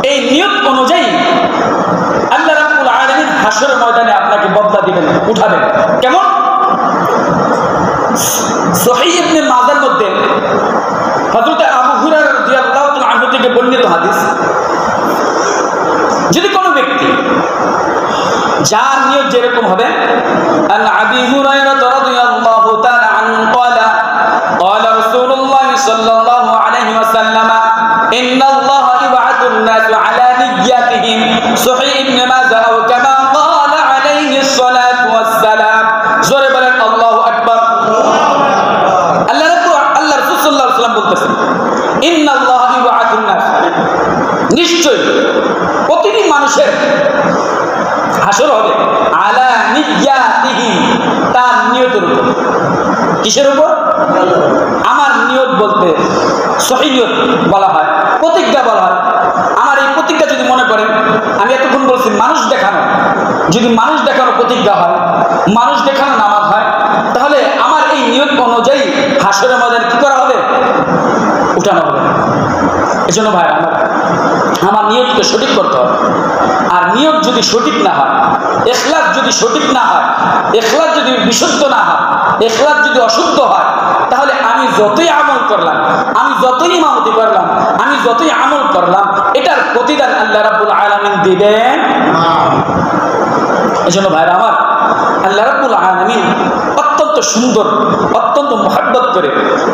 এই নিয়ত অনুযায়ী আল্লাহ রাব্বুল আলামিন হাশরের ময়দানে আপনাকে বদলা দিবেন, উঠাবেন। কেমন? সহিহ ইবনে মাজার মধ্যে হযরত আবু হুরায়রা রাদিয়াল্লাহু তাআলা আনহু থেকে বর্ণিত হাদিস, যদি কোনো ব্যক্তি যার নিয়ত যেরকম হবে, আন আবি হুরায়রা রাদিয়াল্লাহু তাআলা আনহু ক্বালা ক্বালা রাসূলুল্লাহ সাল্লাল্লাহু আলাইহি ওয়াসাল্লাম ইন্নাল্লাহা ইবআতুন নাস আলা নিয়্যাতিহিম, সহিহ ইবনে মাজাহ ও কামা ক্বালা আলাইহিস সালাতু ওয়াস সালাম। জোরে বলেন আল্লাহু আকবার। আল্লাহ রাসূল সাল্লাল্লাহু আলাইহি ওয়াসাল্লাম বলতেছেন, ইন্নাল্লাহা ইবআতুন নাস, নিশ্চয় প্রতিটি মানুষের হাসর হবে আলা নিয়্যাতিহিম, তার নিয়তের উপর। কিসের উপর? আমার নিয়ত বলতে সহিহ নিয়ত বলা হয়, প্রতিজ্ঞা বলা হয়। আমার এই প্রতিজ্ঞা যদি মনে করেন, আমি এতক্ষণ বলছি মানুষ দেখানো, যদি মানুষ দেখানো প্রতিজ্ঞা হয়, মানুষ দেখানো নামাজ হয়, তাহলে আমার এই নিয়ত অনুযায়ী হাসরের ময়দানে কি করা হবে? উঠানো হবে। এজন্য ভাই আমার নিয়তকে সঠিক করতে হবে। আর নিয়ত যদি সঠিক না হয়, ইখলাস যদি সঠিক না হয়, ইখলাস যদি বিশুদ্ধ না হয়, ইখলাস যদি অশুদ্ধ হয়, তাহলে আমি যতই আমল করলাম, আমি যতই ইমামতি করলাম, আমি যতই আমল করলাম, এটার প্রতিদান আল্লাহ রাব্বুল আলামিন দিবেন না। এজন্য ভাইরা আমার, আল্লাহ রাব্বুল আলামিন অত্যন্ত সুন্দর, অত্যন্ত মহব্বত করে,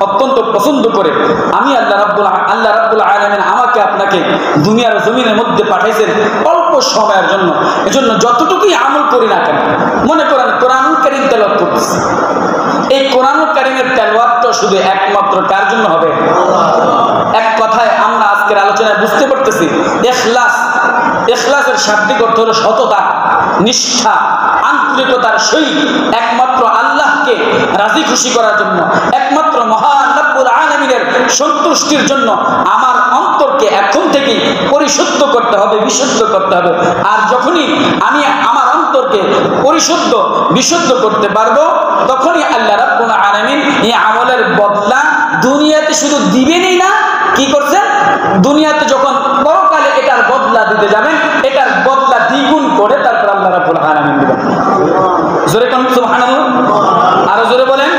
অত্যন্ত পছন্দ করে আমি আল্লাহ রাব্বুল আলামিন আমাকে আপনাকে দুনিয়ার জমিনের মধ্যে পাঠাইছেন অল্প সময়ের জন্য। এজন্য যতটুকুই আমল করি না কেন, মনে করেন কোরআনুল কারীম তেলাওয়াত করতেছি, এই কোরআনুল কারীমের তেলাওয়াতটা শুধু একমাত্র কার জন্য হবে? এক কথায় আমরা আজকের আলোচনায় বুঝতে পারতেছি, ইখলাস, ইখলাসের শাব্দিক অর্থ হলো সততা, নিষ্ঠা, আন্তরিকতার সহিত একমাত্র আল্লাহকে রাজি খুশি করার জন্য, একমাত্র মহান রব্বুল আলামিনের সন্তুষ্টির জন্য আমার অন্তরকে এখন থেকে পরিশুদ্ধ করতে হবে, বিশুদ্ধ করতে হবে। আর যখনই আমি আমার অন্তরকে পরিশুদ্ধ বিশুদ্ধ করতে পারবো, তখনই আল্লাহ রাব্বুল আলামিন এই আমলের বদলা দুনিয়াতে শুধু দিবেনই না, কি করছেন? দুনিয়াতে যখন পরকালে এটার বদলা দিতে যাবেন, এটার বদলা দ্বিগুণ করে তারপর আল্লাহ রাব্বুল আলামিন দিবেন। জোরে কোন সুবহানাল্লাহ, আরো জোরে বলেন।